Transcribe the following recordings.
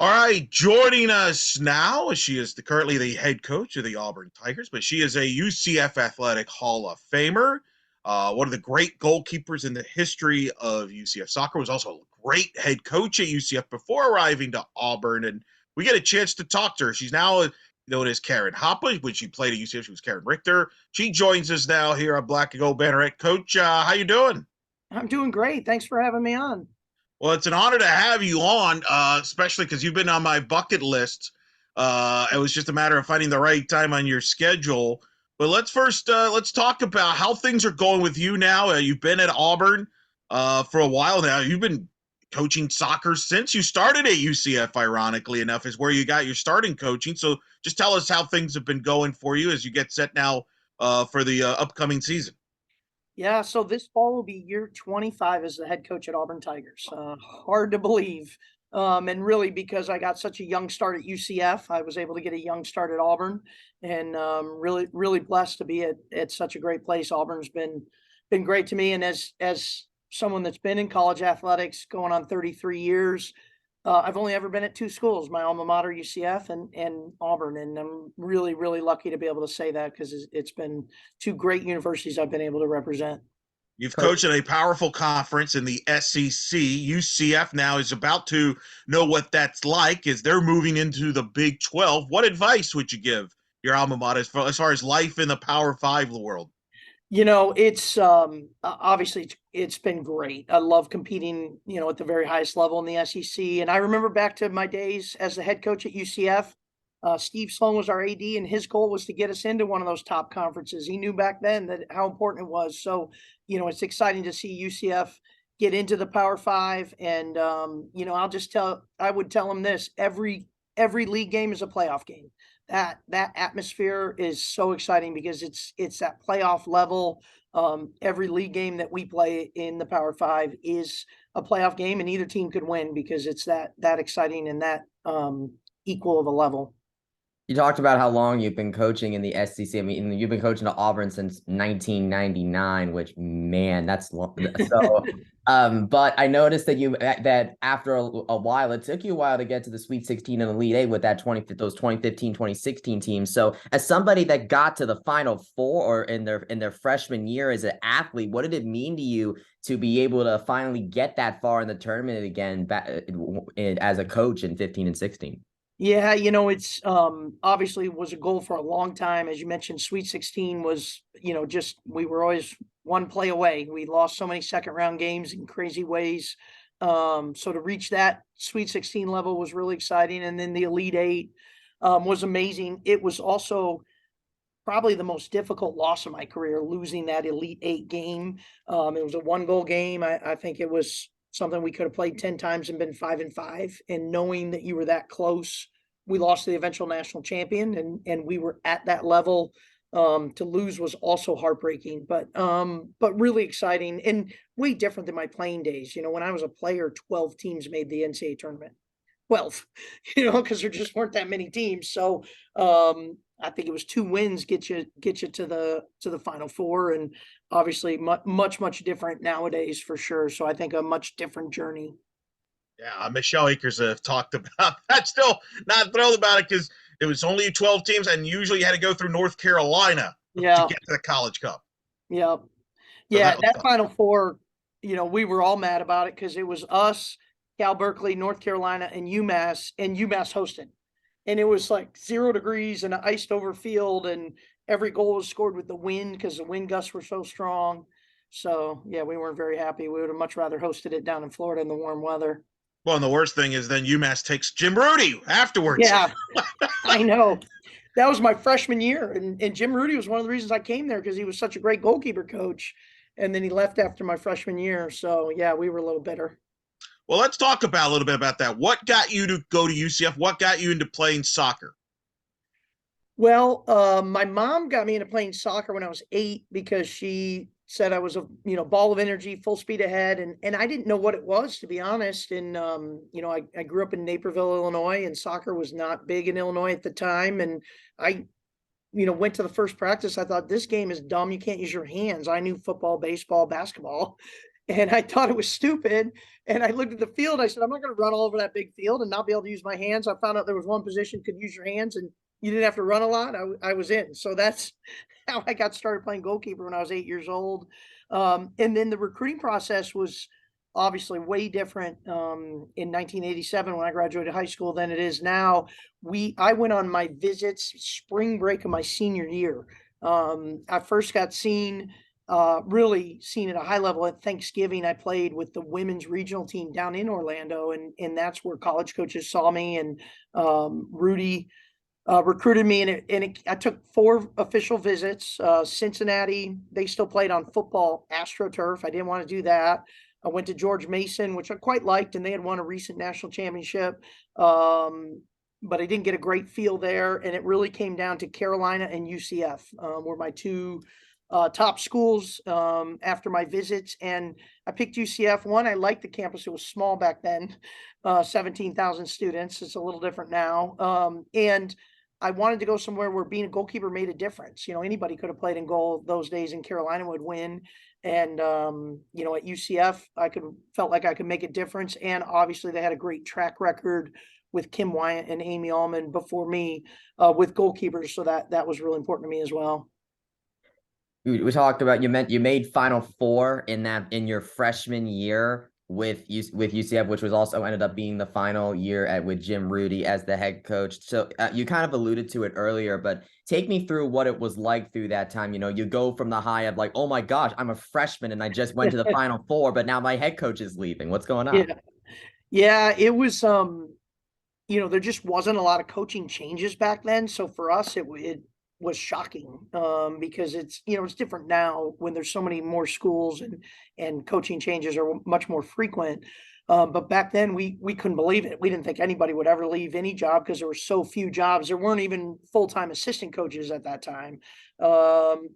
All right, joining us now, she is currently the head coach of the Auburn Tigers, but she is a UCF Athletic Hall of Famer, one of the great goalkeepers in the history of UCF soccer, was also a great head coach at UCF before arriving to Auburn, and we get a chance to talk to her. She's now known as Karen Hoppa. When she played at UCF, she was Karen Richter. She joins us now here on Black and Gold Banneret. Coach, how you doing? I'm doing great. Thanks for having me on. Well, it's an honor to have you on, especially because you've been on my bucket list. It was just a matter of finding the right time on your schedule. But let's talk about how things are going with you now. You've been at Auburn for a while now. You've been coaching soccer since you started at UCF. Ironically enough, is where you got your starting coaching. So just tell us how things have been going for you as you get set now for the upcoming season. Yeah, so this fall will be year 25 as the head coach at Auburn Tigers. Hard to believe. And really, because I got such a young start at UCF, I was able to get a young start at Auburn, and really, really blessed to be at such a great place. Auburn's been great to me, and as someone that's been in college athletics going on 33 years, I've only ever been at two schools, my alma mater, UCF, and Auburn. And I'm really, really lucky to be able to say that because it's been two great universities I've been able to represent. You've coached at a powerful conference in the SEC. UCF now is about to know what that's like as they're moving into the Big 12. What advice would you give your alma mater as far as life in the Power Five world? It's obviously it's been great. I love competing, at the very highest level in the SEC. And I remember back to my days as the head coach at UCF. Steve Sloan was our AD, and his goal was to get us into one of those top conferences. He knew back then that how important it was. So, it's exciting to see UCF get into the Power Five. And I would tell him this: every league game is a playoff game. That atmosphere is so exciting because it's that playoff level. Every league game that we play in the Power Five is a playoff game, and either team could win because it's that exciting and that equal of a level. You talked about how long you've been coaching in the SEC. I mean, you've been coaching at Auburn since 1999, which, man, that's long. So, but I noticed that after a while, it took you a while to get to the Sweet 16 and Elite Eight with those 2015, 2016 teams. So, as somebody that got to the Final Four or in their freshman year as an athlete, what did it mean to you to be able to finally get that far in the tournament again as a coach in 15 and 16? Yeah, it's obviously was a goal for a long time. As you mentioned, Sweet 16 was, we were always one play away. We lost so many second round games in crazy ways. So to reach that Sweet 16 level was really exciting. And then the Elite Eight was amazing. It was also probably the most difficult loss of my career, losing that Elite Eight game. It was a 1-goal game. I think it was something we could have played 10 times and been 5-5. And knowing that you were that close, we lost to the eventual national champion, and we were at that level. To lose was also heartbreaking, but really exciting and way different than my playing days. When I was a player, 12 teams made the NCAA tournament. 12, because there just weren't that many teams. So I think it was 2 wins get you to the Final Four, and obviously much different nowadays for sure. So I think a much different journey. Yeah, Michelle Akers have talked about that. Still not thrilled about it because it was only 12 teams, and usually you had to go through North Carolina to Yeah, get to the College Cup. yeah, So yeah. that was That tough. Final Four, we were all mad about it because it was us, Cal Berkeley, North Carolina, and UMass, hosted. And it was like 0 degrees and an iced over field, and every goal was scored with the wind because the wind gusts were so strong. So yeah, we weren't very happy. We would have much rather hosted it down in Florida in the warm weather. Well, and the worst thing is then UMass takes Jim Rudy afterwards. Yeah, I know. That was my freshman year, and Jim Rudy was one of the reasons I came there because he was such a great goalkeeper coach. And then he left after my freshman year. So yeah, we were a little bitter. Well, let's talk about a little bit about that. What got you to go to UCF? What got you into playing soccer? Well, my mom got me into playing soccer when I was 8 because she said I was a ball of energy, full speed ahead, and I didn't know what it was, to be honest. And I grew up in Naperville, Illinois, and soccer was not big in Illinois at the time. And I went to the first practice. I thought, this game is dumb. You can't use your hands. I knew football, baseball, basketball. And I thought it was stupid. And I looked at the field. I said, I'm not going to run all over that big field and not be able to use my hands. I found out there was one position could use your hands and you didn't have to run a lot. I was in. So that's how I got started playing goalkeeper when I was 8 years old. And then the recruiting process was obviously way different in 1987 when I graduated high school than it is now. I went on my visits spring break of my senior year. I first got really seen at a high level at Thanksgiving. I played with the women's regional team down in Orlando, and that's where college coaches saw me, and Rudy recruited me, and I took 4 official visits. Cincinnati, they still played on football AstroTurf. I didn't want to do that. I went to George Mason, which I quite liked, and they had won a recent national championship. But I didn't get a great feel there, and it really came down to Carolina and UCF were my 2 top schools after my visits, and I picked UCF. One, I liked the campus. It was small back then, 17,000 students. It's a little different now. And I wanted to go somewhere where being a goalkeeper made a difference. Anybody could have played in goal those days, and Carolina would win. And at UCF, felt like I could make a difference. And obviously, they had a great track record with Kim Wyatt and Amy Allman before me with goalkeepers. So that was really important to me as well. We talked about you made Final Four in your freshman year with UCF, which was also ended up being the final year with Jim Rudy as the head coach. So you kind of alluded to it earlier, but take me through what it was like through that time. You go from the high of like, oh my gosh, I'm a freshman and I just went to the Final Four, but now my head coach is leaving. What's going on? Yeah, it was there just wasn't a lot of coaching changes back then. So for us, it was shocking because it's different now when there's so many more schools and coaching changes are much more frequent. But back then we couldn't believe it. We didn't think anybody would ever leave any job because there were so few jobs. There weren't even full-time assistant coaches at that time.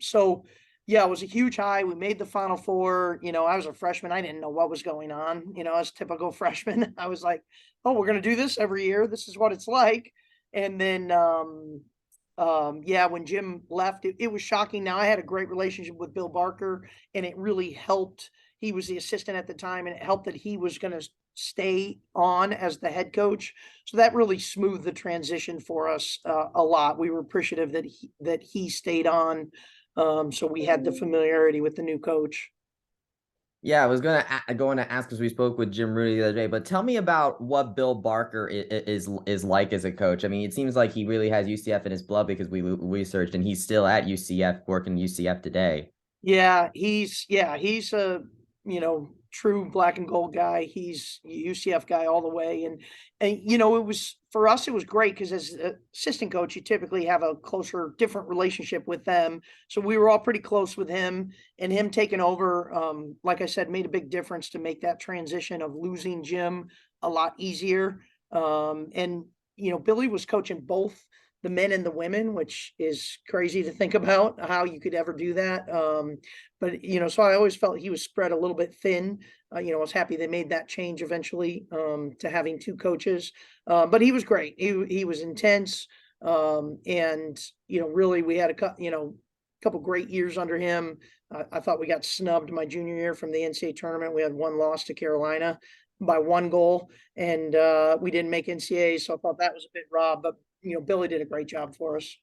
So yeah, it was a huge high. We made the Final Four. I was a freshman. I didn't know what was going on. As typical freshman, I was like, oh, we're going to do this every year. This is what it's like. And then, when Jim left, it was shocking. Now I had a great relationship with Bill Barker, and it really helped. He was the assistant at the time, and it helped that he was going to stay on as the head coach. So that really smoothed the transition for us a lot. We were appreciative that he stayed on. So we had the familiarity with the new coach. Yeah, I was going to ask because we spoke with Jim Rudy the other day, but tell me about what Bill Barker is like as a coach. I mean, it seems like he really has UCF in his blood because we researched, and he's still at UCF, working UCF today. Yeah, he's a true black and gold guy. He's a UCF guy all the way, and it was for us. It was great because as an assistant coach, you typically have a closer, different relationship with them. So we were all pretty close with him, and him taking over. Like I said, made a big difference to make that transition of losing Jim a lot easier. And Billy was coaching both the men and the women, which is crazy to think about how you could ever do that. But so I always felt he was spread a little bit thin. I was happy they made that change eventually to having 2 coaches. But he was great. He was intense. And really we had a couple great years under him. I thought we got snubbed my junior year from the NCAA tournament. We had 1 loss to Carolina by 1 goal, and we didn't make NCAA. So I thought that was a bit robbed, but Billy did a great job for us.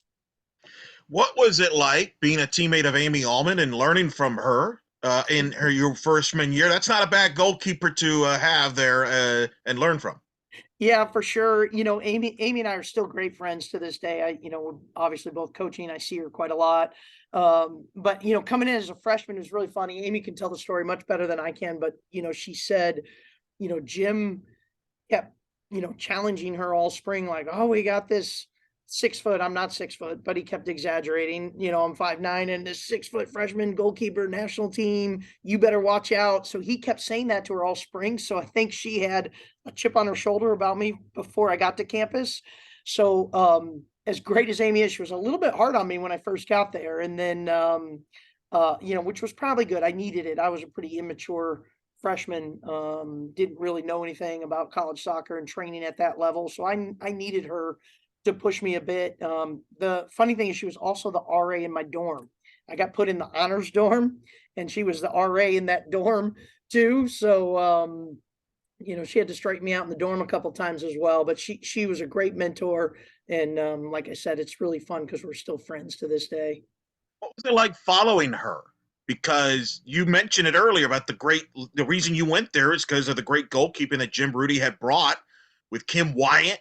What was it like being a teammate of Amy Allman and learning from her in your freshman year? That's not a bad goalkeeper to have there and learn from. Yeah, for sure. Amy and I are still great friends to this day. We're obviously both coaching. I see her quite a lot. But coming in as a freshman was really funny. Amy can tell the story much better than I can, but she said, Jim kept challenging her all spring, like, oh, we got this 6 foot. I'm not 6 foot, but he kept exaggerating. I'm 5'9" and this 6 foot freshman goalkeeper national team. You better watch out. So he kept saying that to her all spring. So I think she had a chip on her shoulder about me before I got to campus. So as great as Amy is, she was a little bit hard on me when I first got there. And then, which was probably good. I needed it. I was a pretty immature freshman, didn't really know anything about college soccer and training at that level. So I needed her to push me a bit. The funny thing is she was also the RA in my dorm. I got put in the honors dorm, and she was the RA in that dorm too. So, she had to straighten me out in the dorm a couple times as well, but she was a great mentor. And like I said, it's really fun because we're still friends to this day. What was it like following her? Because you mentioned it earlier about the reason you went there is because of the great goalkeeping that Jim Rudy had brought with Kim Wyatt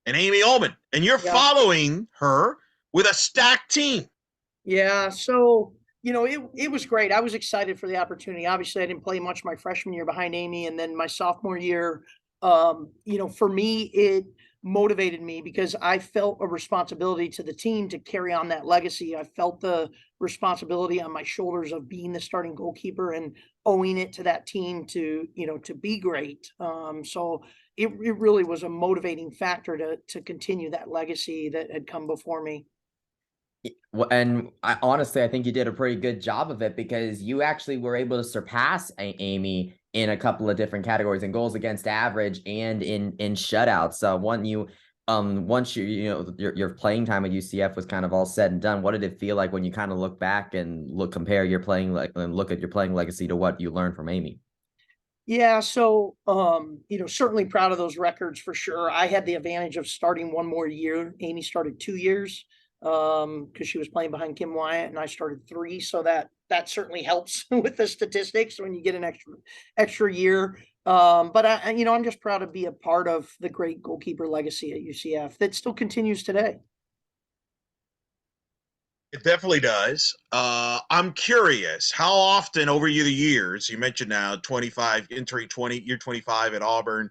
and Amy Ullman. And you're Yeah. following her with a stacked team. Yeah. So, it was great. I was excited for the opportunity. Obviously, I didn't play much my freshman year behind Amy. And then my sophomore year, for me, it motivated me because I felt a responsibility to the team to carry on that legacy. I felt the responsibility on my shoulders of being the starting goalkeeper and owing it to that team to be great. So it really was a motivating factor to continue that legacy that had come before me. Well, and honestly, I think you did a pretty good job of it because you actually were able to surpass Amy in a couple of different categories in goals against average and in shutouts. So once your playing time at UCF was kind of all said and done, what did it feel like when you kind of look back and compare your playing and look at your playing legacy to what you learned from Amy? Yeah, so certainly proud of those records for sure. I had the advantage of starting one more year. Amy started 2 years because she was playing behind Kim Wyatt, and I started 3. So that certainly helps with the statistics when you get an extra year. But I'm just proud to be a part of the great goalkeeper legacy at UCF that still continues today. It definitely does. I'm curious, how often over the years, you mentioned now 25, entering 20, year 25 at Auburn,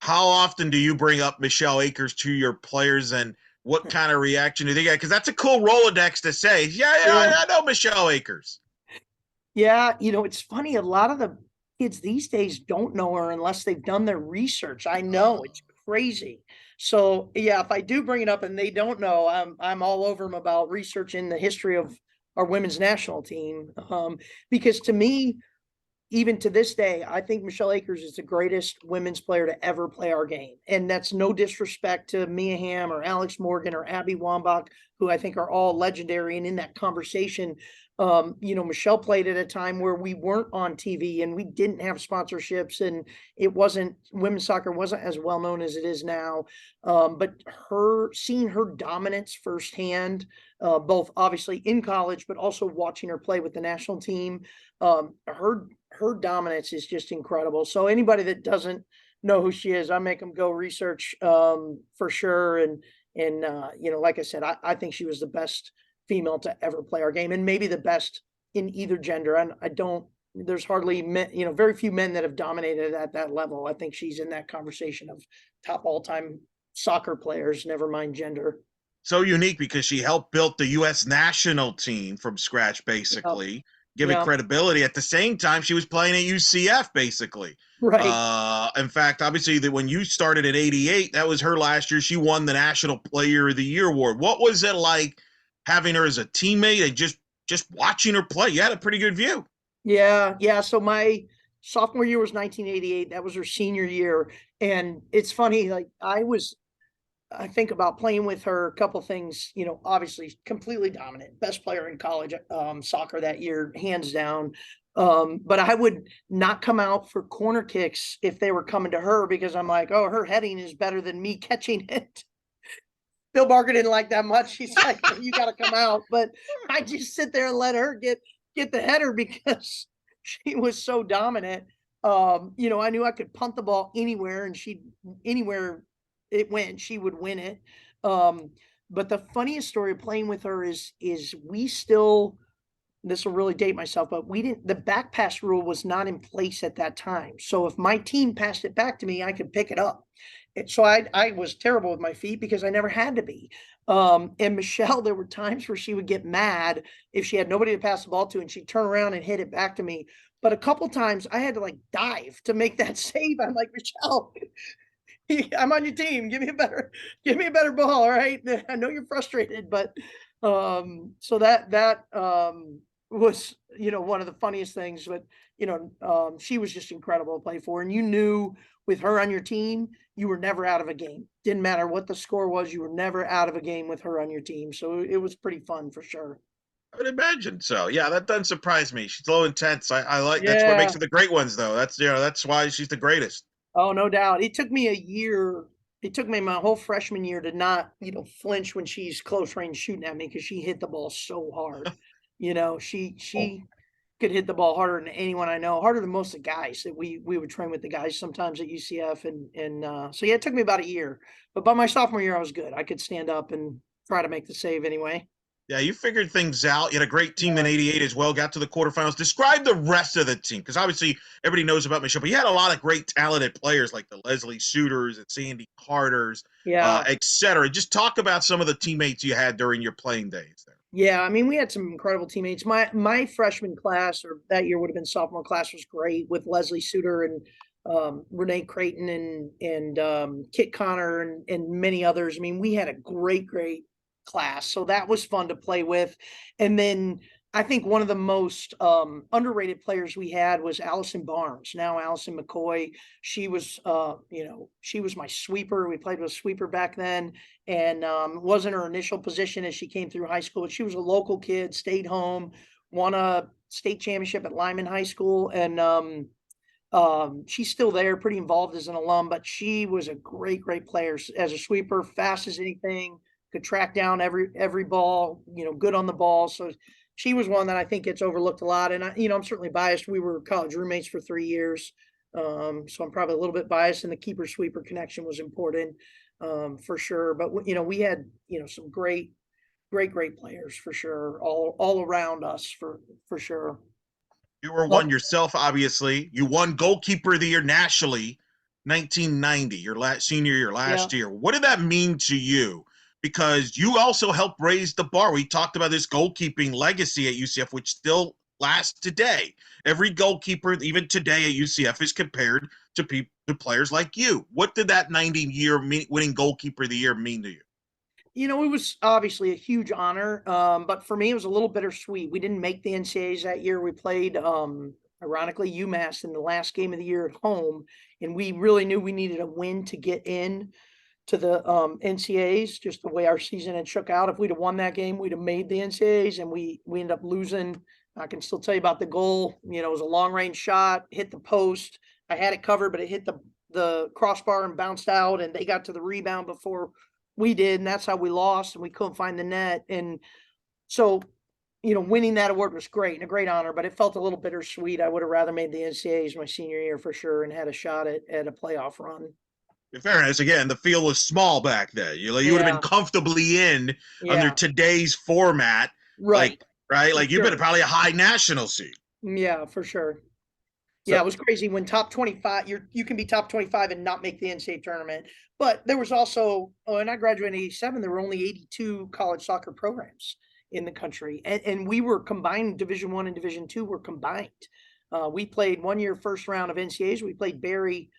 how often do you bring up Michelle Akers to your players and what kind of reaction do they get? Because that's a cool Rolodex to say, yeah, Yeah. I know Michelle Akers. Yeah, it's funny. A lot of the kids these days don't know her unless they've done their research. I know it's crazy. So yeah, if I do bring it up and they don't know, I'm all over them about researching the history of our women's national team. Because to me, even to this day, I think Michelle Akers is the greatest women's player to ever play our game. And that's no disrespect to Mia Hamm or Alex Morgan or Abby Wambach, who I think are all legendary and in that conversation. Michelle played at a time where we weren't on TV and we didn't have sponsorships, and women's soccer wasn't as well known as it is now. But seeing her dominance firsthand, both obviously in college, but also watching her play with the national team, her dominance is just incredible. So anybody that doesn't know who she is, I make them go research for sure. And like I said, I think she was the best female to ever play our game, and maybe the best in either gender. And there's hardly men, very few men that have dominated at that level. I think she's in that conversation of top all-time soccer players, never mind gender. So unique because she helped build the U.S. national team from scratch, basically, giving Yeah. credibility. At the same time, she was playing at UCF, basically. Right. In fact, obviously, that when you started at 88, that was her last year. She won the National Player of the Year award. What was it like having her as a teammate and just watching her play? You had a pretty good view. Yeah. So my sophomore year was 1988. That was her senior year. And it's funny, like I think about playing with her, a couple things, obviously completely dominant, best player in college soccer that year, hands down. But I would not come out for corner kicks if they were coming to her because I'm like, oh, her heading is better than me catching it. Bill Barker didn't like that much. He's like, you got to come out. But I just sit there and let her get the header because she was so dominant. I knew I could punt the ball anywhere, and anywhere it went, she would win it. But the funniest story of playing with her is we still, this will really date myself, but the back pass rule was not in place at that time. So if my team passed it back to me, I could pick it up. So I was terrible with my feet because I never had to be. And Michelle, there were times where she would get mad if she had nobody to pass the ball to, and she'd turn around and hit it back to me. But a couple times I had to like dive to make that save. I'm like, Michelle, I'm on your team. Give me a better ball. All right. I know you're frustrated, but so that was, one of the funniest things. But she was just incredible to play for. And you knew with her on your team, you were never out of a game. Didn't matter what the score was, you were never out of a game with her on your team. So it was pretty fun for sure. I would imagine so. Yeah, that doesn't surprise me. She's low intense. I like that's what makes Yeah. her the great ones, though. That's why she's the greatest. Oh, no doubt. It took me a year. It took me my whole freshman year to not, flinch when she's close range shooting at me because she hit the ball so hard. She could hit the ball harder than anyone I know, harder than most of the guys that we would train with the guys sometimes at UCF. So yeah, it took me about a year. But by my sophomore year, I was good. I could stand up and try to make the save anyway. Yeah, you figured things out. You had a great team in Yeah. '88 as well. Got to the quarterfinals. Describe the rest of the team, because obviously everybody knows about Michelle, but you had a lot of great talented players like the Leslie Suitors and Sandy Carters, Yeah. et cetera. Just talk about some of the teammates you had during your playing days there. Yeah, I mean, we had some incredible teammates. My freshman class, or that year would have been sophomore class, was great with Leslie Suter and Renee Creighton and Kit Connor and many others. I mean, we had a great class, so that was fun to play with. And then I think one of the most underrated players we had was Allison Barnes. Now Allison McCoy. She was, she was my sweeper. We played with a sweeper back then, and wasn't her initial position as she came through high school. But she was a local kid, stayed home, won a state championship at Lyman High School, and she's still there, pretty involved as an alum. But she was a great player as a sweeper, fast as anything, could track down every ball, good on the ball. So she was one that I think gets overlooked a lot. And I'm certainly biased. We were college roommates for 3 years. So I'm probably a little bit biased, and the keeper sweeper connection was important, for sure. But we had, some great players for sure, all around us for sure. You were Well, one yourself, obviously. You won goalkeeper of the year nationally, 1990, your senior year, yeah, last year. What did that mean to you? Because you also helped raise the bar. We talked about this goalkeeping legacy at UCF, which still lasts today. Every goalkeeper, even today at UCF, is compared to players like you. What did that 90-year winning goalkeeper of the year mean to you? it was obviously a huge honor, but for me, it was a little bittersweet. We didn't make the NCAAs that year. We played, ironically, UMass in the last game of the year at home, and we really knew we needed a win to get in to the NCAAs. Just the way our season had shook out, if we'd have won that game, we'd have made the NCAAs, and we ended up losing. I can still tell you about the goal. It was a long range shot, hit the post. I had it covered, but it hit the crossbar and bounced out, and they got to the rebound before we did, and that's how we lost, and we couldn't find the net. And so, winning that award was great and a great honor, but it felt a little bittersweet. I would have rather made the NCAAs my senior year for sure and had a shot at a playoff run. In fairness, again, the field was small back then. You would have been Yeah, comfortably in under yeah, today's format, right. right? For Like you've been sure. probably a high national seed. Yeah, for sure. Yeah, it So was crazy when top 25, you can be top 25 and not make the NCAA tournament. But there was also, when I graduated in 87, there were only 82 college soccer programs in the country. And we were combined, Division I and Division II were combined. We played 1 year first round of NCAAs. We played Barry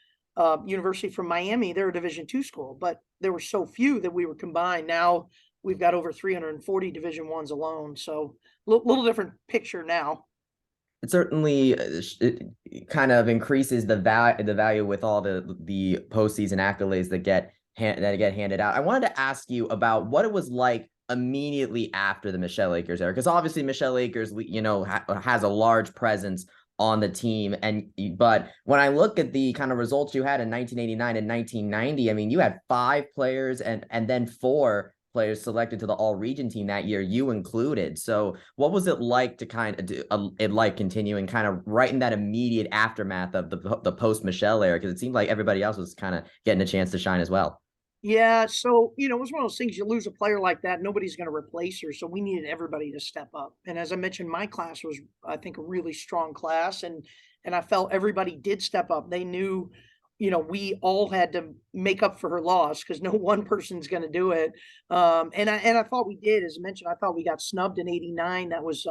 University from Miami. They're a Division II school, but there were so few that we were combined. Now we've got over 340 Division Is alone. So little different picture now. it certainly it kind of increases the value with all the postseason accolades that get handed out. I wanted to ask you about what it was like immediately after the Michelle Akers era, because obviously Michelle Akers, has a large presence on the team, but when I look at the kind of results you had in 1989 and 1990, I mean, you had 5 players and then 4 players selected to the all-region team that year, you included. So what was it like to kind of continuing kind of right in that immediate aftermath of the post-Michelle era? Because it seemed like everybody else was kind of getting a chance to shine as well. Yeah, so it was one of those things. You lose a player like that, nobody's going to replace her. So we needed everybody to step up. And as I mentioned, my class was, I think, a really strong class, and I felt everybody did step up. They knew, we all had to make up for her loss because no one person's going to do it. And I thought we did. As I mentioned, I thought we got snubbed in '89. That was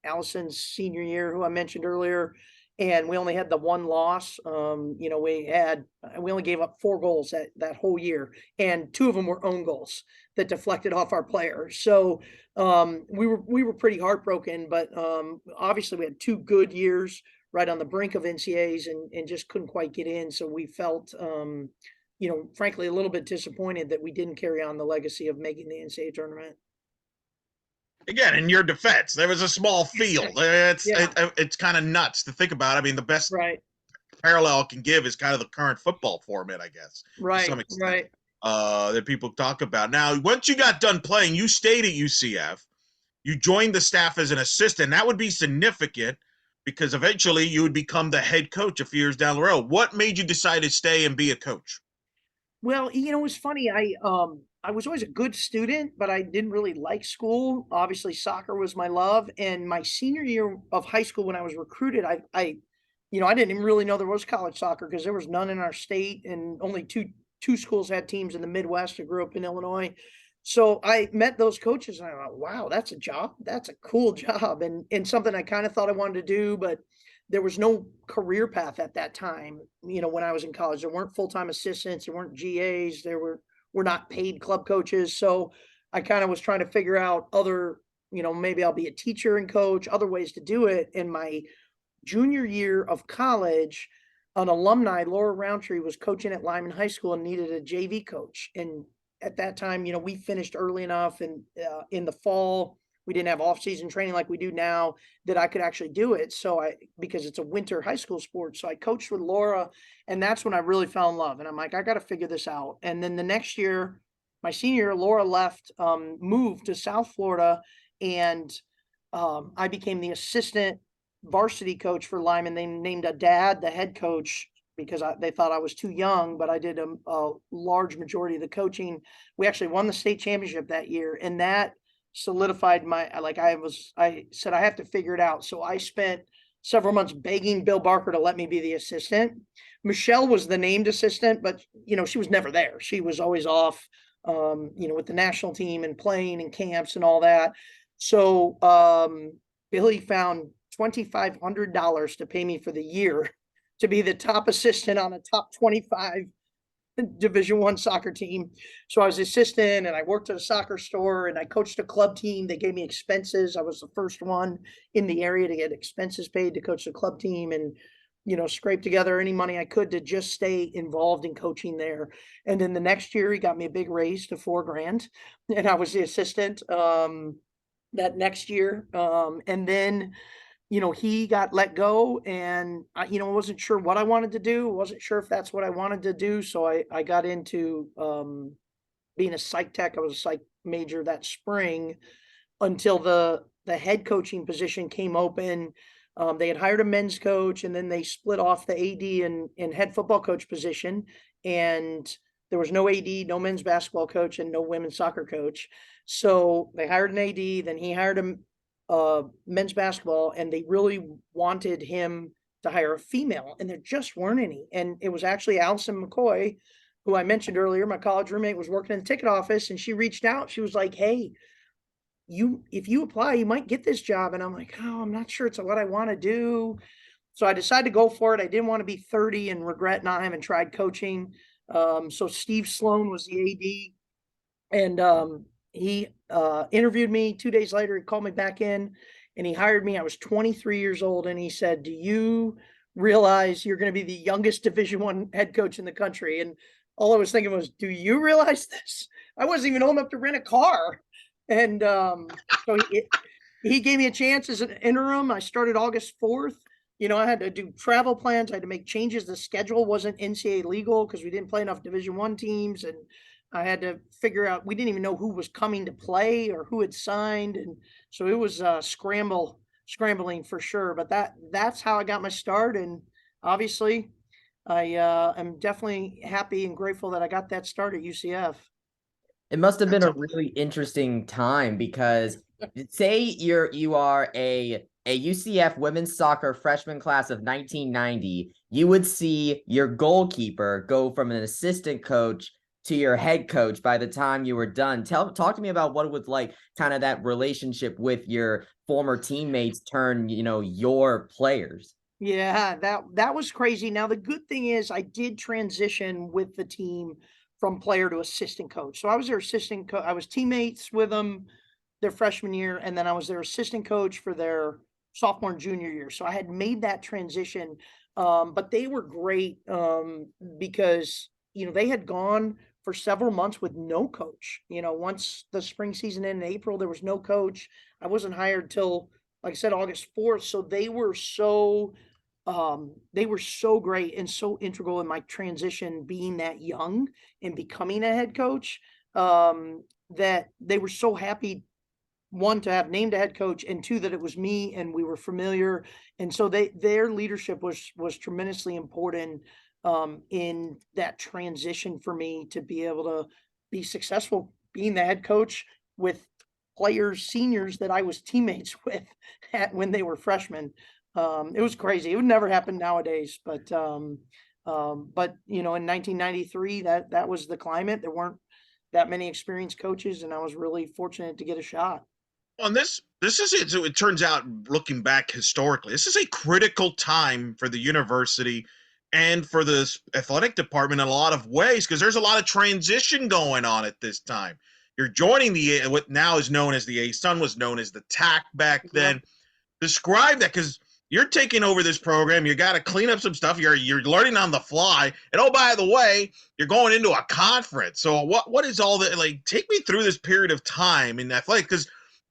Allison's senior year, who I mentioned earlier, and we only had the one loss. We only gave up 4 goals that whole year, and 2 of them were own goals that deflected off our players. So we were pretty heartbroken, but obviously we had 2 good years right on the brink of NCAAs and just couldn't quite get in. So we felt, frankly, a little bit disappointed that we didn't carry on the legacy of making the NCAA tournament. Again, in your defense, there was a small field. Yeah. It's kind of nuts to think about. I mean, the best Right. parallel I can give is kind of the current football format, I guess, to some Right. extent, Right. that people talk about. Now, once you got done playing, you stayed at UCF. You joined the staff as an assistant. That would be significant because eventually you would become the head coach a few years down the road. What made you decide to stay and be a coach? Well, it was funny. I was always a good student, but I didn't really like school. Obviously, soccer was my love. And my senior year of high school, when I was recruited, I didn't even really know there was college soccer because there was none in our state, and only two schools had teams in the Midwest. I grew up in Illinois. So I met those coaches and I thought, wow, that's a job. That's a cool job. And something I kind of thought I wanted to do, but there was no career path at that time. When I was in college, there weren't full-time assistants, there weren't GAs, were not paid club coaches. So I kind of was trying to figure out other, maybe I'll be a teacher and coach, other ways to do it. In my junior year of college, an alumni, Laura Roundtree, was coaching at Lyman High School and needed a JV coach. And at that time, we finished early enough, and in the fall, we didn't have off-season training like we do now, that I could actually do it. So because it's a winter high school sport. So I coached with Laura, and that's when I really fell in love. And I'm like, I got to figure this out. And then the next year, my senior year, Laura left, moved to South Florida, and I became the assistant varsity coach for Lyman. They named a dad the head coach because they thought I was too young, but I did a large majority of the coaching. We actually won the state championship that year, and that solidified I said, I have to figure it out. So I spent several months begging Bill Barker to let me be the assistant. Michelle was the named assistant, but she was never there. She was always off, with the national team and playing and camps and all that. So Billy found $2,500 to pay me for the year to be the top assistant on a top 25 Division I soccer team. So I was assistant, and I worked at a soccer store, and I coached a club team. They gave me expenses. I was the first one in the area to get expenses paid to coach the club team, and scrape together any money I could to just stay involved in coaching there. And then the next year, he got me a big raise to $4,000, and I was the assistant that next year. And then he got let go, and I wasn't sure what I wanted to do. Wasn't sure if that's what I wanted to do. So I got into being a psych tech. I was a psych major that spring until the head coaching position came open. They had hired a men's coach, and then they split off the AD and head football coach position. And there was no AD, no men's basketball coach, and no women's soccer coach. So they hired an AD, then he hired a men's basketball, and they really wanted him to hire a female, and there just weren't any. And it was actually Allison McCoy, who I mentioned earlier. My college roommate was working in the ticket office, and she reached out. She was like, hey, if you apply, you might get this job. And I'm like, oh, I'm not sure it's what I want to do. So I decided to go for it. I didn't want to be 30 and regret not having tried coaching. So Steve Sloan was the AD, and he interviewed me. 2 days later, he called me back in, and he hired me. I was 23 years old, and he said, do you realize you're going to be the youngest Division I head coach in the country? And all I was thinking was, do you realize this? I wasn't even old enough to rent a car. And so he gave me a chance as an interim. I started August 4th. I had to do travel plans. I had to make changes. The schedule wasn't NCAA legal because we didn't play enough Division I teams, and I had to figure out, we didn't even know who was coming to play or who had signed. And so it was scrambling for sure. But that's how I got my start. And obviously I am definitely happy and grateful that I got that start at UCF. It must have been a really interesting time because say you are a UCF women's soccer freshman class of 1990, you would see your goalkeeper go from an assistant coach to your head coach by the time you were done. Talk to me about what it was like, kind of that relationship with your former teammates turn, your players. Yeah, that was crazy. Now, the good thing is I did transition with the team from player to assistant coach. So I was their assistant coach. I was teammates with them their freshman year, and then I was their assistant coach for their sophomore and junior year. So I had made that transition. But they were great because, they had gone for several months with no coach. Once the spring season ended in April, there was no coach. I wasn't hired till, like I said, August 4th. So they were so great and so integral in my transition, being that young and becoming a head coach, that they were so happy, one, to have named a head coach, and two, that it was me and we were familiar. And so their leadership was tremendously important in that transition for me to be able to be successful being the head coach with players, seniors that I was teammates with when they were freshmen. It was crazy. It would never happen nowadays, but in 1993, that was the climate. There weren't that many experienced coaches, and I was really fortunate to get a shot. On this is it. So it turns out, looking back historically, this is a critical time for the university and for the athletic department in a lot of ways, because there's a lot of transition going on at this time. You're joining what now is known as the A-Sun, was known as the TAC back then. Describe that, because you're taking over this program. You got to clean up some stuff. You're learning on the fly, and oh, by the way, you're going into a conference. So what is all that? Like, take me through this period of time in athletics, because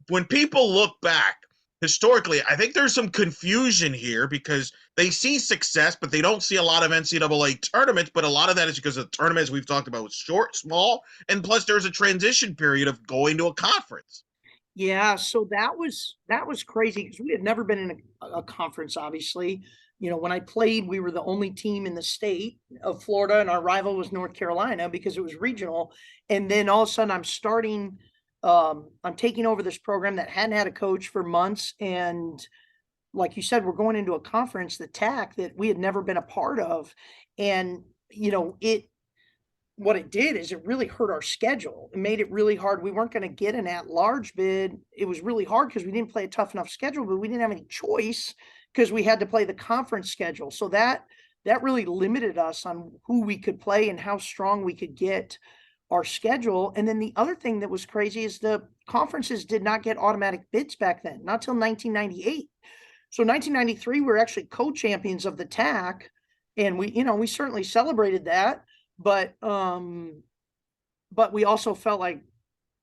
when people look back historically, I think there's some confusion here, because they see success, but they don't see a lot of NCAA tournaments. But a lot of that is because the tournaments we've talked about was short, small, and plus there's a transition period of going to a conference. Yeah, so that was crazy because we had never been in a conference, obviously. When I played, we were the only team in the state of Florida, and our rival was North Carolina because it was regional. And then all of a sudden I'm taking over this program that hadn't had a coach for months. And like you said, we're going into a conference, the TAC, that we had never been a part of. And, what it did is it really hurt our schedule. It made it really hard. We weren't going to get an at-large bid. It was really hard because we didn't play a tough enough schedule, but we didn't have any choice because we had to play the conference schedule. So that really limited us on who we could play and how strong we could get our schedule. And then the other thing that was crazy is the conferences did not get automatic bids back then, not till 1998. So 1993, we were actually co-champions of the TAC, and we certainly celebrated that. But we also felt like,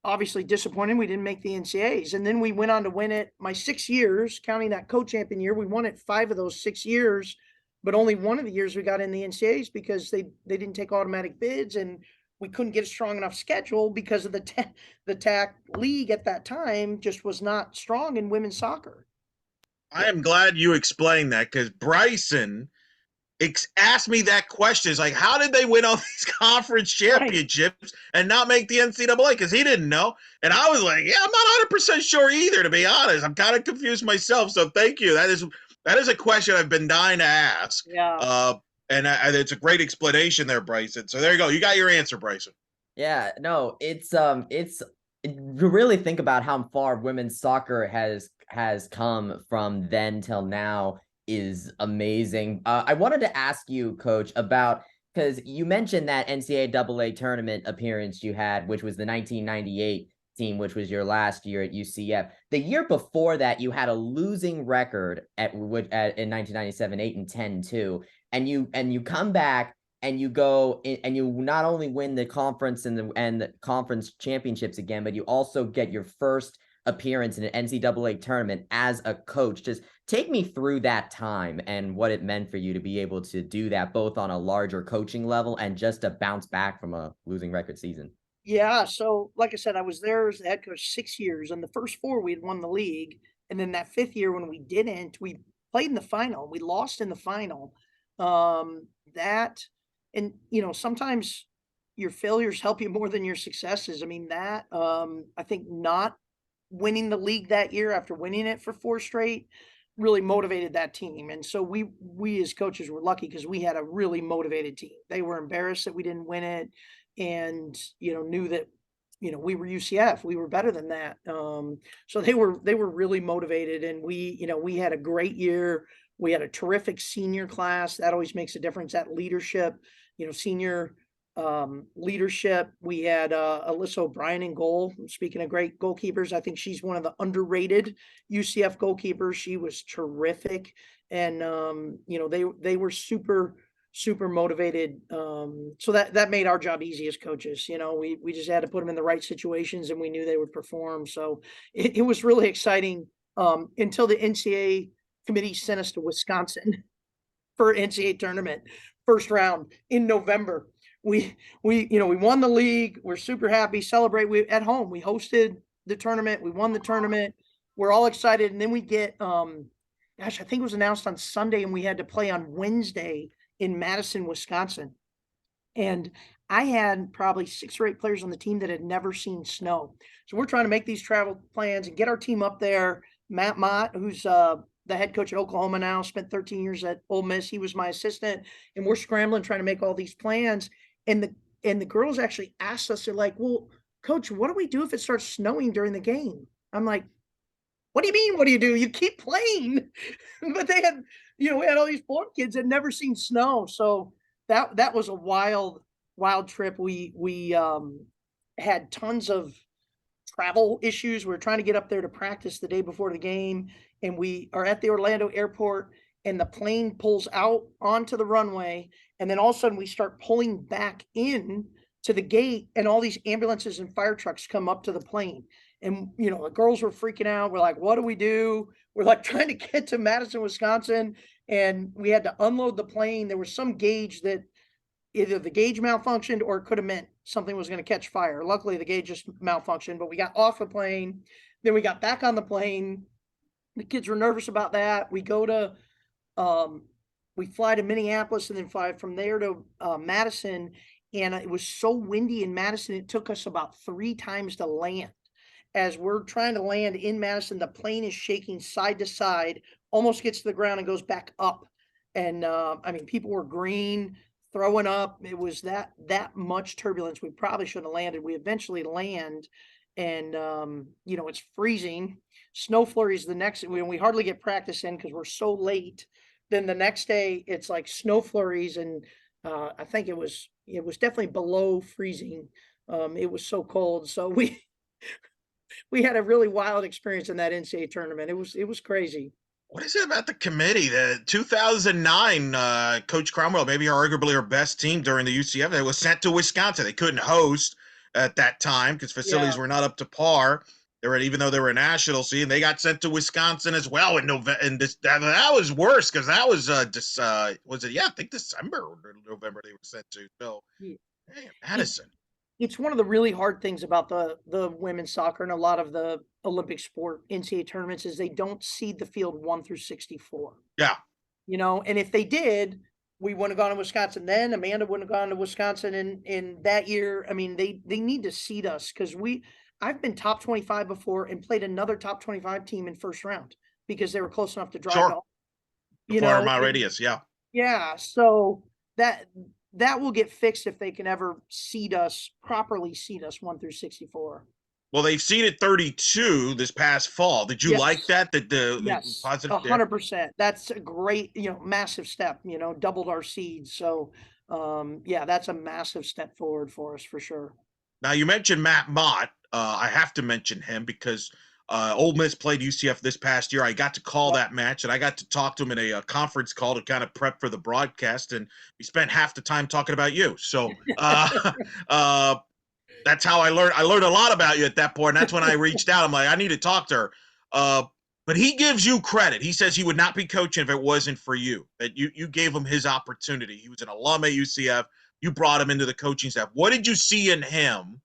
obviously, disappointed we didn't make the NCAAs. And then we went on to win it my 6 years, counting that co-champion year. We won it 5 of those 6 years, but only one of the years we got in the NCAAs because they didn't take automatic bids, and we couldn't get a strong enough schedule because of the TAC league at that time just was not strong in women's soccer. I am glad you explained that, because Bryson asked me that question. It's like, how did they win all these conference championships and not make the NCAA? Because he didn't know. And I was like, yeah, I'm not 100% sure either, to be honest. I'm kind of confused myself. So thank you. That is a question I've been dying to ask. Yeah. And it's a great explanation there, Bryson. So there you go. You got your answer, Bryson. Yeah, no, it's you really think about how far women's soccer has come from then till now is amazing. I wanted to ask you, Coach, about, because you mentioned that NCAA tournament appearance you had, which was the 1998 team, which was your last year at UCF. The year before that, you had a losing record in 1997, 8-10 too, and you come back and you go and you not only win the conference and the conference championships again, but you also get your first appearance in an NCAA tournament as a coach. Just take me through that time and what it meant for you to be able to do that, both on a larger coaching level and just to bounce back from a losing record season. Yeah, so like I said, I was there as the head coach 6 years, and the first 4 we had won the league, and then that 5th year when we didn't, we played in the final. We lost in the final. Sometimes your failures help you more than your successes. I mean, I think not winning the league that year after winning it for 4 straight really motivated that team. And so we as coaches were lucky because we had a really motivated team. They were embarrassed that we didn't win it, and knew that we were UCF, we were better than that. So they were really motivated, and we had a great year. We had a terrific senior class. That always makes a difference. That leadership, senior leadership. We had Alyssa O'Brien in goal. Speaking of great goalkeepers, I think she's one of the underrated UCF goalkeepers. She was terrific, and they were super super motivated. So that made our job easy as coaches. We just had to put them in the right situations, and we knew they would perform. So it was really exciting until the NCAA committee sent us to Wisconsin for NCAA tournament, first round in November. We won the league. We're super happy, celebrate. We at home, we hosted the tournament. We won the tournament. We're all excited. And then we get, I think it was announced on Sunday, and we had to play on Wednesday in Madison, Wisconsin. And I had probably 6 or 8 players on the team that had never seen snow. So we're trying to make these travel plans and get our team up there. Matt Mott, who's the head coach at Oklahoma now, spent 13 years at Ole Miss. He was my assistant, and we're scrambling trying to make all these plans. And the girls actually asked us, they're like, "Well, coach, what do we do if it starts snowing during the game?" I'm like, "What do you mean? What do you do? You keep playing." But they had, we had all these poor kids that had never seen snow. So that was a wild trip. We had tons of travel issues. We're trying to get up there to practice the day before the game, and we are at the Orlando airport, and the plane pulls out onto the runway, and then all of a sudden we start pulling back in to the gate, and all these ambulances and fire trucks come up to the plane. And the girls were freaking out. We're like, "What do we do?" We're like trying to get to Madison, Wisconsin, and we had to unload the plane. There was some gauge that either the gauge malfunctioned or it could have meant something was going to catch fire. Luckily, the gauge just malfunctioned, but we got off the plane. Then we got back on the plane. The kids were nervous about that. We go to, we fly to Minneapolis and then fly from there to Madison. And it was so windy in Madison, it took us about 3 times to land. As we're trying to land in Madison, the plane is shaking side to side, almost gets to the ground and goes back up. And people were green, throwing up. It was that much turbulence. We probably shouldn't have landed. We eventually land, and it's freezing. Snow flurries the next, we hardly get practice in because we're so late. Then the next day it's like snow flurries, and I think it was definitely below freezing. It was so cold. So we had a really wild experience in that NCAA tournament. It was crazy. What is it about the committee? The 2009 Coach Cromwell, maybe arguably our best team during the UCF, they was sent to Wisconsin. They couldn't host at that time because facilities were not up to par. Even though they were a national seed, they got sent to Wisconsin as well in November. And that was worse because that was was it? Yeah, I think December or November they were sent to. So, hey, Madison. It's one of the really hard things about the women's soccer and a lot of the Olympic sport NCAA tournaments is they don't seed the field 1 through 64. Yeah. And if they did, we wouldn't have gone to Wisconsin then. Amanda wouldn't have gone to Wisconsin in that year. They need to seed us because I've been top 25 before and played another top 25 team in first round because they were close enough to drive. Sure. The 400-mile radius, yeah. Yeah, so that will get fixed if they can ever properly seed us 1 through 64. Well, they've seeded 32 this past fall. Did you like that? Yes, positive 100%. That's a great, massive step. Doubled our seeds. So, that's a massive step forward for us for sure. Now you mentioned Matt Mott. I have to mention him because Ole Miss played UCF this past year. I got to call that match, and I got to talk to him in a conference call to kind of prep for the broadcast, and we spent half the time talking about you. So that's how I learned. I learned a lot about you at that point. And that's when I reached out. I'm like, I need to talk to her. But he gives you credit. He says he would not be coaching if it wasn't for you, that you gave him his opportunity. He was an alum at UCF. You brought him into the coaching staff. What did you see in him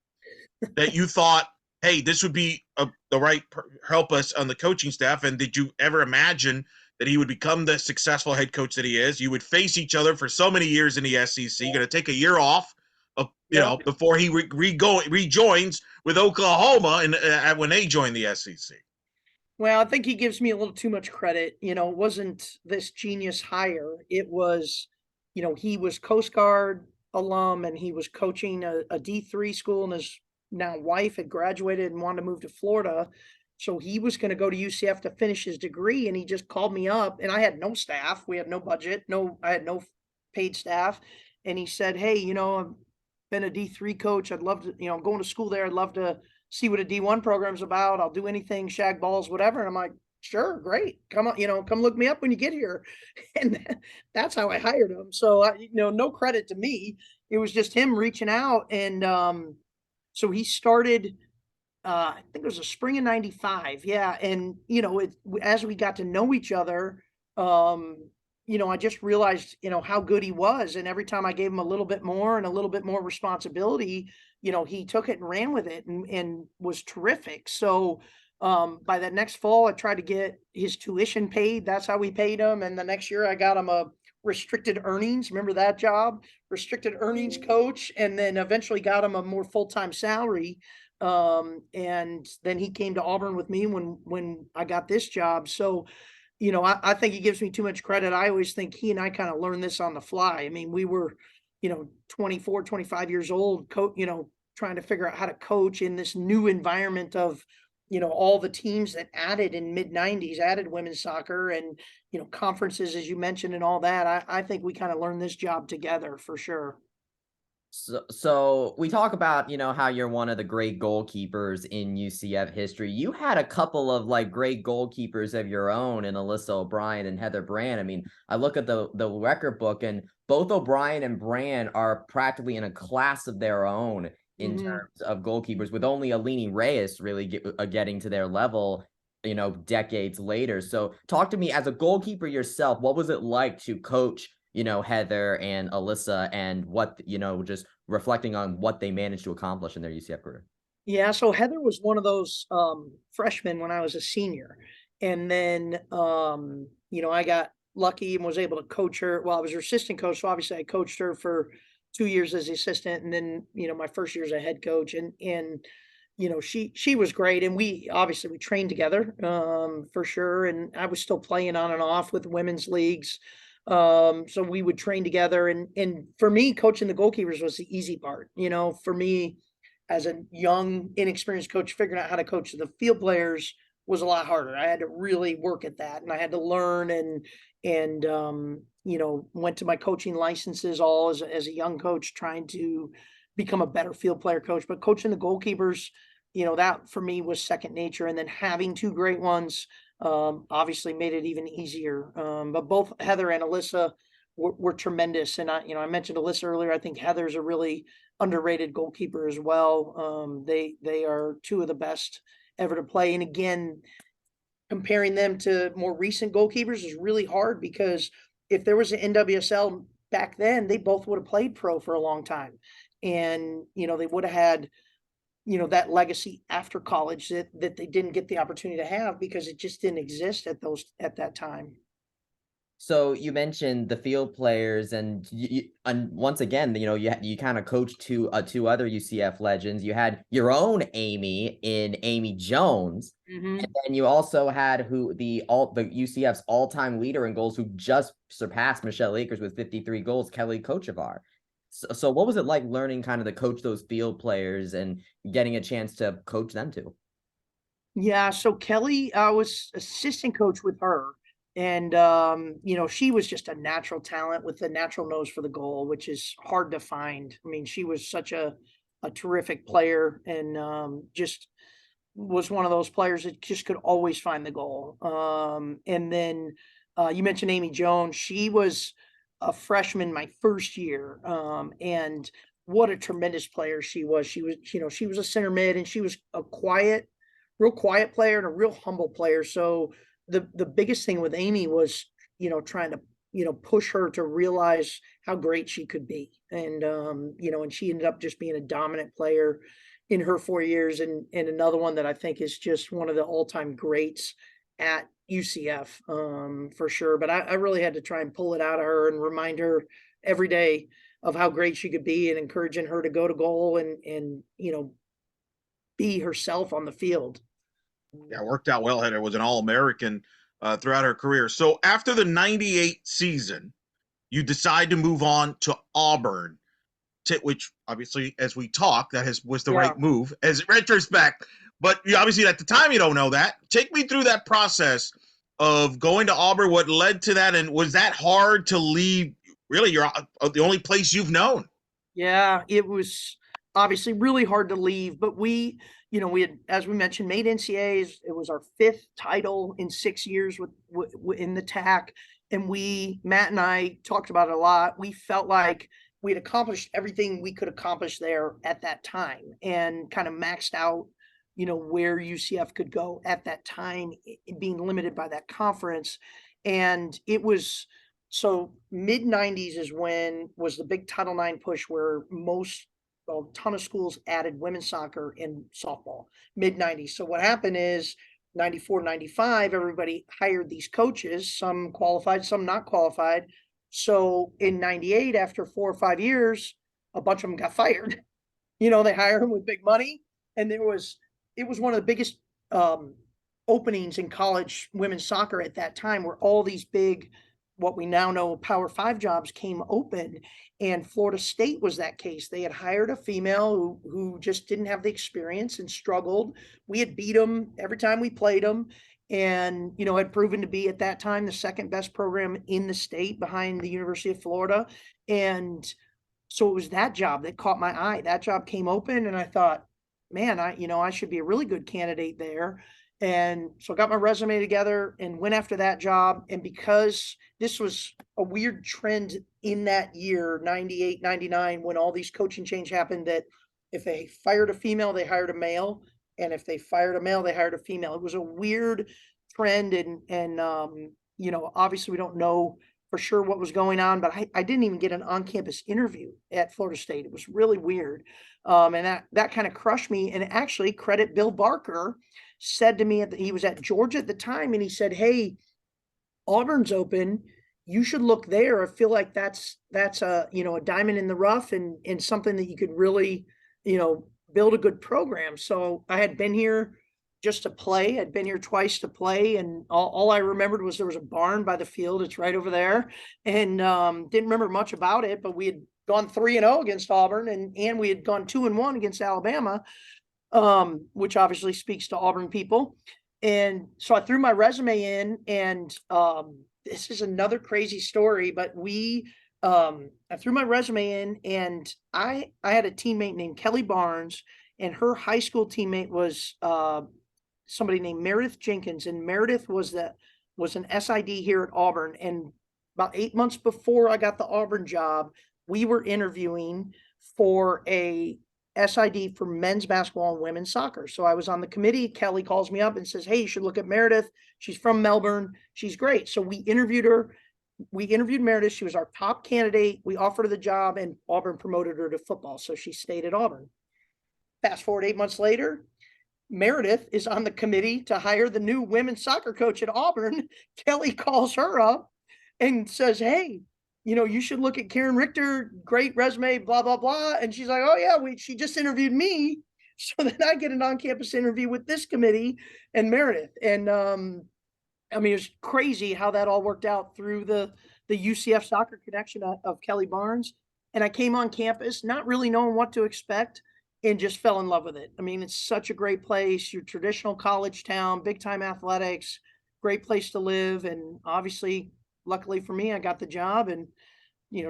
that you thought, hey, this would be the right help us on the coaching staff? And did you ever imagine that he would become the successful head coach that he is? You would face each other for so many years in the SEC. You're going to take a year off, before he rejoins with Oklahoma and when they join the SEC. Well, I think he gives me a little too much credit. It wasn't this genius hire. It was, he was Coast Guard alum and he was coaching a D3 school, and his now wife had graduated and wanted to move to Florida. So he was going to go to UCF to finish his degree, and he just called me up, and I had no staff. We had no budget. I had no paid staff. And he said, "Hey, I've been a D3 coach. I'd love to, going to school there. I'd love to see what a D1 program's about. I'll do anything, shag balls, whatever." And I'm like, Sure, great. Come on, come look me up when you get here. And that's how I hired him. So, no credit to me. It was just him reaching out. And so he started, I think it was the spring of 95. Yeah. And, as we got to know each other, um, I just realized, how good he was. And every time I gave him a little bit more and a little bit more responsibility, he took it and ran with it and was terrific. So, by that next fall, I tried to get his tuition paid. That's how we paid him. And the next year I got him a restricted earnings. Remember that job? Restricted earnings coach. And then eventually got him a more full-time salary. And then he came to Auburn with me when I got this job. So, I think he gives me too much credit. I always think he and I kind of learned this on the fly. I mean, we were, 24, 25 years old, trying to figure out how to coach in this new environment of, all the teams that added in mid 90s, added women's soccer and, conferences, as you mentioned, and all that. I think we kind of learned this job together for sure. So we talk about, how you're one of the great goalkeepers in UCF history. You had a couple of like great goalkeepers of your own in Alyssa O'Brien and Heather Brand. I mean, I look at the record book and both O'Brien and Brand are practically in a class of their own in terms of goalkeepers, with only Alini Reyes really getting to their level, decades later. So talk to me as a goalkeeper yourself. What was it like to coach Heather and Alyssa, and what, just reflecting on what they managed to accomplish in their UCF career? Yeah, so Heather was one of those freshmen when I was a senior. And then I got lucky and was able to coach her. Well, I was her assistant coach, so obviously I coached her for 2 years as the assistant, and then my first year as a head coach. And she was great, and we trained together for sure. And I was still playing on and off with women's leagues. So we would train together, and for me, coaching the goalkeepers was the easy part. For me, as a young, inexperienced coach, figuring out how to coach the field players was a lot harder. I had to really work at that, and I had to learn and went to my coaching licenses all as a young coach, trying to become a better field player coach. But coaching the goalkeepers, that for me was second nature. And then having two great ones obviously made it even easier. But both Heather and Alyssa were tremendous. And I mentioned Alyssa earlier. I think Heather's a really underrated goalkeeper as well. They are two of the best ever to play. And again, comparing them to more recent goalkeepers is really hard, because if there was an NWSL back then, they both would have played pro for a long time. And, they would have had, that legacy after college that they didn't get the opportunity to have because it just didn't exist at that time. So you mentioned the field players, and and once again, you kind of coached two other UCF legends. You had your own Amy in Amy Jones, and then you also had the UCF's all-time leader in goals, who just surpassed Michelle Akers with 53 goals, Kelly Kochevar. So what was it like learning kind of to coach those field players and getting a chance to coach them too? Yeah, so Kelly, I was assistant coach with her. And she was just a natural talent with a natural nose for the goal, which is hard to find. I mean, she was such a terrific player, and just was one of those players that just could always find the goal. And then you mentioned Amy Jones. She was a freshman my first year. And what a tremendous player she was. She was a center mid, and she was a real quiet player and a real humble player. So the biggest thing with Amy was, trying to, push her to realize how great she could be. And, and she ended up just being a dominant player in her 4 years. And another one that I think is just one of the all-time greats at UCF, for sure. But I really had to try and pull it out of her and remind her every day of how great she could be, and encouraging her to go to goal and be herself on the field. Yeah, worked out well. Heather was an All-American throughout her career. So after the 98 season, you decide to move on to Auburn, which obviously, as we talk, was the right move as retrospect. But obviously at the time, you don't know that. Take me through that process of going to Auburn, what led to that, and was that hard to leave really the only place you've known? Yeah, it was obviously really hard to leave, but we had, as we mentioned, made NCAAs. It was our 5th title in 6 years in the TAC. And Matt and I talked about it a lot. We felt like we had accomplished everything we could accomplish there at that time and kind of maxed out, where UCF could go at that time, being limited by that conference. And it was, so mid 90s is when was the big Title IX push where a ton of schools added women's soccer and softball, mid 90s. So what happened is 94, 95, everybody hired these coaches, some qualified, some not qualified. So in 98, after 4 or 5 years, a bunch of them got fired. They hired them with big money. And it was one of the biggest openings in college women's soccer at that time, where all these big, what we now know Power 5 jobs came open. And Florida State was that case. They had hired a female who just didn't have the experience and struggled. We had beat them every time we played them, and had proven to be at that time the second best program in the state behind the University of Florida. And so it was that job that caught my eye. That job came open, and I thought, man, I should be a really good candidate there. And so I got my resume together and went after that job. And because this was a weird trend in that year, 98, 99, when all these coaching change happened, that if they fired a female, they hired a male. And if they fired a male, they hired a female. It was a weird trend. And obviously we don't know for sure what was going on, but I didn't even get an on-campus interview at Florida State. It was really weird. And that kind of crushed me. And actually, credit Bill Barker, said to me, he was at Georgia at the time, and he said, "Hey, Auburn's open. You should look there. I feel like that's a diamond in the rough and something that you could really, build a good program." So I had been here just to play. I'd been here twice to play, and all I remembered was there was a barn by the field. It's right over there, and didn't remember much about it. But we had gone 3-0 against Auburn, and we had gone 2-1 against Alabama. Which obviously speaks to Auburn people. And so I threw my resume in, and this is another crazy story, but I threw my resume in, and I had a teammate named Kelly Barnes, and her high school teammate was somebody named Meredith Jenkins. And Meredith was an SID here at Auburn. And about 8 months before I got the Auburn job, we were interviewing for a SID for men's basketball and women's soccer. So I was on the committee. Kelly calls me up and says, "Hey, you should look at Meredith. She's from Melbourne. She's great." So we interviewed her. We interviewed Meredith. She was our top candidate. We offered her the job, and Auburn promoted her to football. So she stayed at Auburn. Fast forward 8 months later, Meredith is on the committee to hire the new women's soccer coach at Auburn. Kelly calls her up and says, "Hey, you should look at Karen Richter, great resume, blah, blah, blah." And she's like, "Oh yeah, she just interviewed me." So then I get an on-campus interview with this committee and Meredith. And it's crazy how that all worked out through the UCF soccer connection of Kelly Barnes. And I came on campus not really knowing what to expect, and just fell in love with it. It's such a great place, your traditional college town, big time athletics, great place to live. And obviously, luckily for me, I got the job, and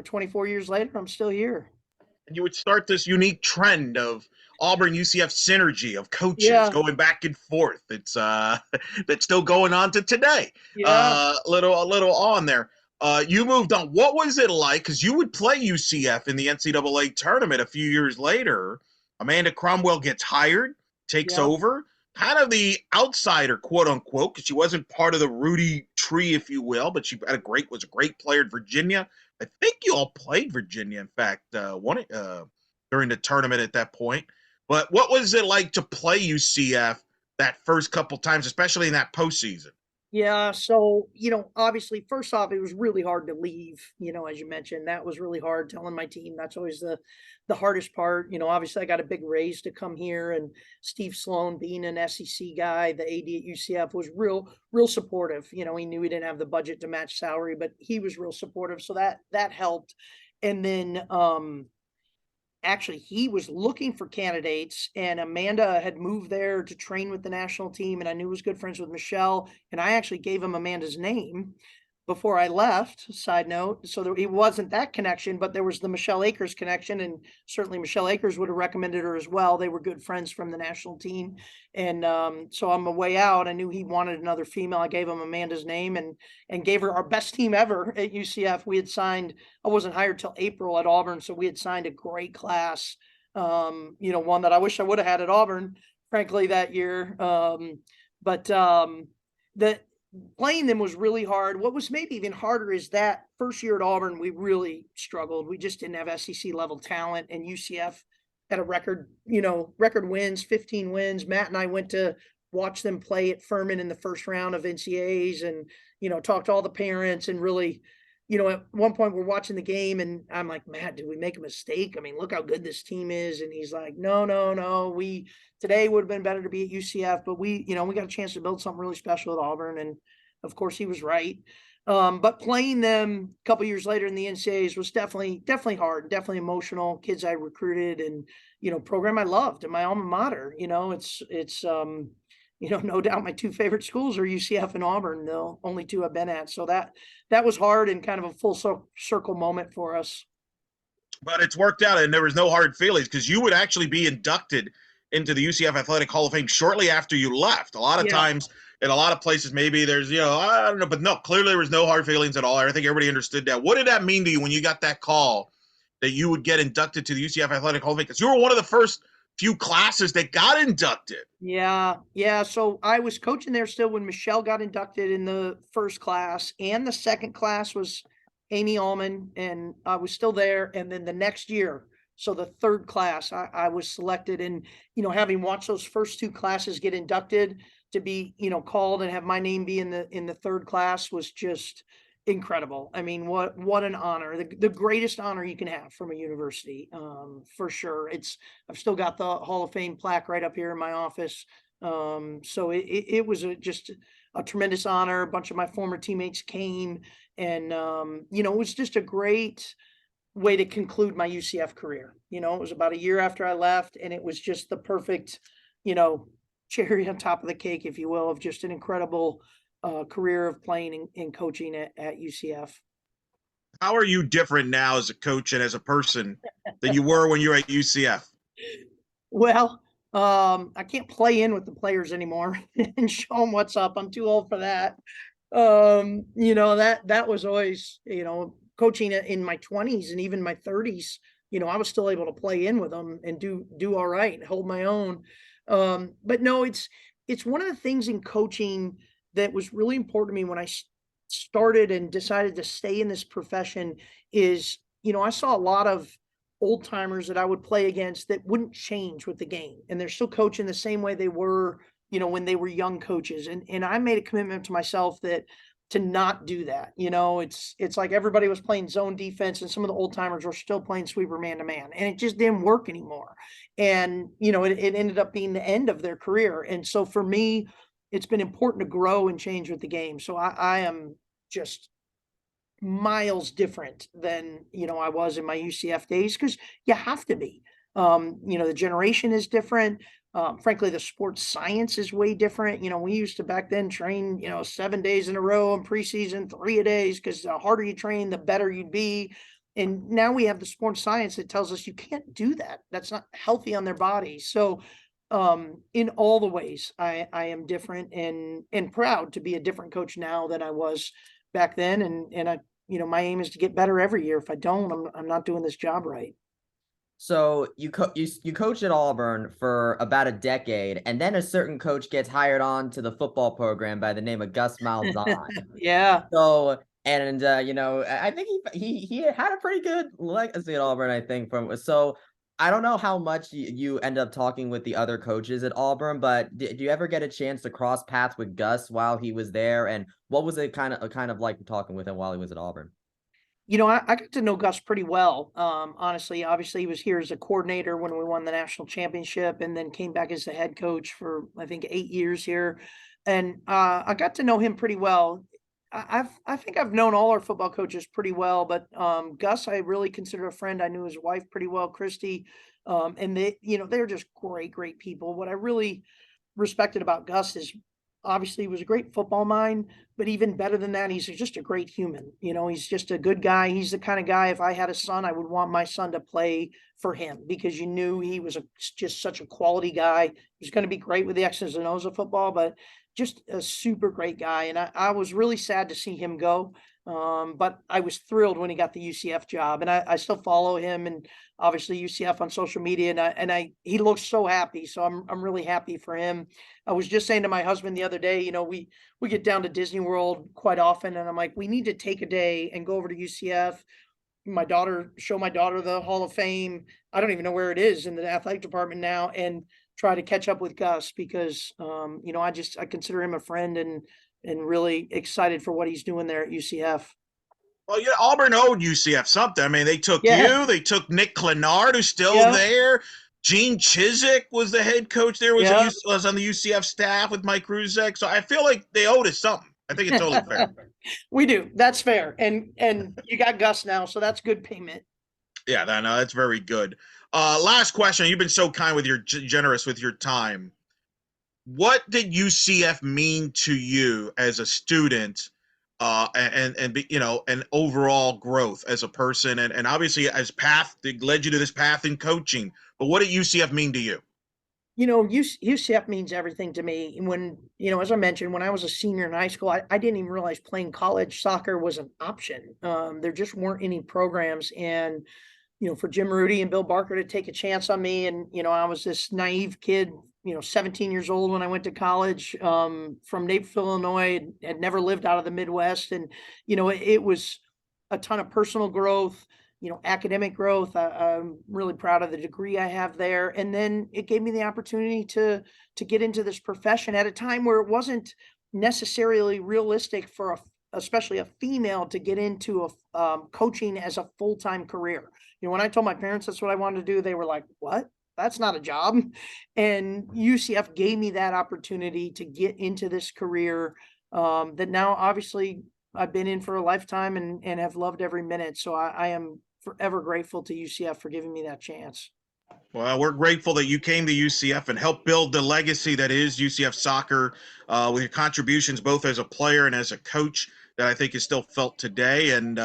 24 years later, I'm still here. And you would start this unique trend of Auburn UCF synergy of coaches going back and forth. It's that's still going on to today. Yeah. A little on there. You moved on. What was it like? Because you would play UCF in the NCAA tournament a few years later. Amanda Cromwell gets hired, takes over. Kind of the outsider, quote unquote, because she wasn't part of the Rudy tree, if you will, but she was a great player at Virginia. I think you all played Virginia, in fact, won it during the tournament at that point. But what was it like to play UCF that first couple times, especially in that postseason? Yeah. So, obviously, first off, it was really hard to leave, as you mentioned. That was really hard, telling my team. That's always the hardest part. Obviously, I got a big raise to come here, and Steve Sloan, being an SEC guy, the AD at UCF, was real supportive. He knew he didn't have the budget to match salary, but he was real supportive. So that helped. And then, actually, he was looking for candidates, and Amanda had moved there to train with the national team, and I knew was good friends with Michelle, and I actually gave him Amanda's name. before I left, side note. So there, it wasn't that connection, but there was the Michelle Akers connection, and certainly Michelle Akers would have recommended her as well. They were good friends from the national team. And so on my way out, I knew he wanted another female. I gave him Amanda's name and gave her our best team ever at UCF. We had signed, I wasn't hired till April at Auburn, so we had signed a great class. One that I wish I would have had at Auburn, frankly, that year. That playing them was really hard. What was maybe even harder is that first year at Auburn, we really struggled. We just didn't have SEC level talent, and UCF had a record wins, 15 wins. Matt and I went to watch them play at Furman in the first round of NCAAs and, talked to all the parents and really, at one point we're watching the game and I'm like, Matt, did we make a mistake? I mean, look how good this team is. And he's like, no, today would have been better to be at UCF, but we got a chance to build something really special at Auburn. And of course he was right. But playing them a couple years later in the NCAAs was definitely hard, definitely emotional. Kids I recruited and, program I loved and my alma mater, it's no doubt my two favorite schools are UCF and Auburn, the only two I've been at. So that was hard and kind of a full circle moment for us. But it's worked out and there was no hard feelings because you would actually be inducted into the UCF Athletic Hall of Fame shortly after you left. A lot of times in a lot of places, maybe there's, I don't know, but no, clearly there was no hard feelings at all. I think everybody understood that. What did that mean to you when you got that call that you would get inducted to the UCF Athletic Hall of Fame? Because you were one of the first few classes that got inducted. Yeah. So I was coaching there still when Michelle got inducted in the first class, and the second class was Amy Allman, and I was still there. And then the next year, so the third class, I was selected, and, having watched those first two classes get inducted, to be, called and have my name be in the third class was just incredible. I mean, what an honor, the greatest honor you can have from a university, for sure. I've still got the Hall of Fame plaque right up here in my office. So it was just a tremendous honor. A bunch of my former teammates came, and, it was just a great way to conclude my UCF career. It was about a year after I left, and it was just the perfect, cherry on top of the cake, if you will, of just an incredible career of playing and coaching at UCF. How are you different now as a coach and as a person than you were when you were at UCF? Well, I can't play in with the players anymore and show them what's up. I'm too old for that. That was always, coaching in my 20s and even my 30s, I was still able to play in with them and do all right and hold my own. But no, it's one of the things in coaching that was really important to me when I started and decided to stay in this profession is, I saw a lot of old timers that I would play against that wouldn't change with the game. And they're still coaching the same way they were, when they were young coaches. And I made a commitment to myself to not do that. It's like everybody was playing zone defense and some of the old timers were still playing sweeper man to man, and it just didn't work anymore. And, it ended up being the end of their career. And so for me, it's been important to grow and change with the game. So I am just miles different than, I was in my UCF days, because you have to be. The generation is different. Frankly, the sports science is way different. We used to back then train, 7 days in a row in preseason, 3 a days, because the harder you train, the better you'd be. And now we have the sports science that tells us you can't do that. That's not healthy on their body. So in all the ways, I am different and proud to be a different coach now than I was back then. And I, my aim is to get better every year. If I don't, I'm not doing this job right. So you coached at Auburn for about a decade, and then a certain coach gets hired on to the football program by the name of Gus Malzahn. Yeah. So, and I think he had a pretty good legacy at Auburn, I think. So I don't know how much you end up talking with the other coaches at Auburn, but did you ever get a chance to cross paths with Gus while he was there? And what was it kind of like talking with him while he was at Auburn? I got to know Gus pretty well. Honestly, obviously he was here as a coordinator when we won the national championship, and then came back as the head coach for, I think, 8 years here. And I got to know him pretty well. I think I've known all our football coaches pretty well, but Gus, I really consider a friend. I knew his wife pretty well, Christy. And they're just great people. What I really respected about Gus is obviously he was a great football mind, but even better than that, he's just a great human. He's just a good guy. He's the kind of guy, if I had a son, I would want my son to play for him, because you knew he was just such a quality guy. He was going to be great with the X's and O's of football, but just a super great guy. And I was really sad to see him go. But I was thrilled when he got the UCF job, and I still follow him and obviously UCF on social media, and he looks so happy. So I'm really happy for him. I was just saying to my husband the other day, we get down to Disney World quite often, and I'm like, we need to take a day and go over to UCF. Show my daughter the Hall of Fame. I don't even know where it is in the athletic department now, and try to catch up with Gus, because I consider him a friend, and really excited for what he's doing there at UCF. Well, yeah, Auburn owed UCF something. I mean, they took Yeah. you, they took Nick Clenard, who's still Yeah. there. Gene Chizik was the head coach there, Yeah. was on the UCF staff with Mike Ruzek. So I feel like they owed us something. I think it's totally fair. We do. That's fair. And you got Gus now, so that's good payment. Yeah, that's very good. Last question. You've been so kind with your generous with your time. What did UCF mean to you as a student, and overall growth as a person, and obviously as path that led you to this path in coaching? But what did UCF mean to you? UCF means everything to me. When, as I mentioned, when I was a senior in high school, I didn't even realize playing college soccer was an option. There just weren't any programs. And, for Jim Rudy and Bill Barker to take a chance on me. And, I was this naive kid, 17 years old when I went to college, from Naperville, Illinois, had never lived out of the Midwest. And, it was a ton of personal growth, academic growth. I'm really proud of the degree I have there. And then it gave me the opportunity to get into this profession at a time where it wasn't necessarily realistic for especially a female to get into coaching as a full-time career. When I told my parents that's what I wanted to do, they were like, "What? That's not a job." And UCF gave me that opportunity to get into this career, that now obviously I've been in for a lifetime, and have loved every minute. So I am forever grateful to UCF for giving me that chance. Well, we're grateful that you came to UCF and helped build the legacy that is UCF soccer, with your contributions both as a player and as a coach that I think is still felt today. And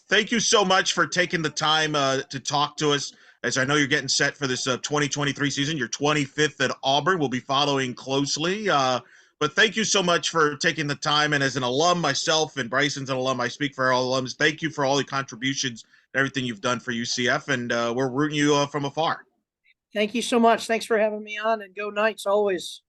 thank you so much for taking the time to talk to us, as I know you're getting set for this 2023 season. Your 25th at Auburn. We'll be following closely. But thank you so much for taking the time. And as an alum myself, and Bryson's an alum, I speak for all alums. Thank you for all the contributions and everything you've done for UCF. And we're rooting you from afar. Thank you so much. Thanks for having me on, and go Knights always.